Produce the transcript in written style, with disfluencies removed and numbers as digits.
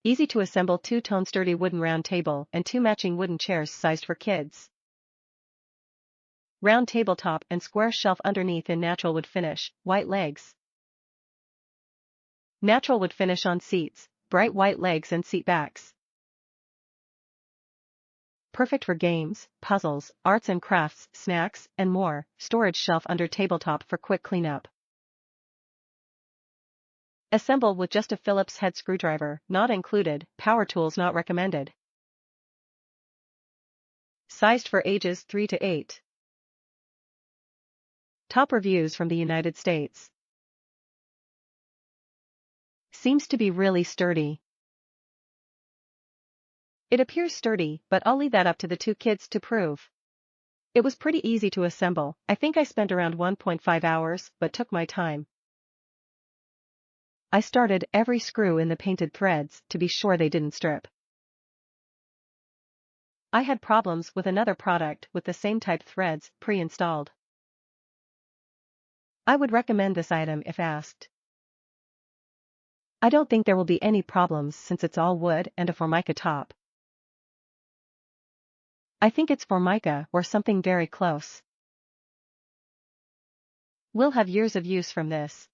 Easy to assemble two-tone sturdy wooden round table and two matching wooden chairs sized for kids. Round tabletop and square shelf underneath in natural wood finish, white legs. Natural wood finish on seats, bright white legs and seat backs. Perfect for games, puzzles, arts and crafts, snacks, and more. Storage shelf under tabletop for quick cleanup. Assemble with just a Phillips head screwdriver, not included, power tools not recommended. Sized for ages 3 to 8. Top reviews from the United States. Seems to be really sturdy. It appears sturdy, but I'll leave that up to the two kids to prove. It was pretty easy to assemble. I think I spent around 1.5 hours, but took my time. I started every screw in the painted threads to be sure they didn't strip. I had problems with another product with the same type threads pre-installed. I would recommend this item if asked. I don't think there will be any problems since it's all wood and a Formica top. I think it's Formica or something very close. We'll have years of use from this.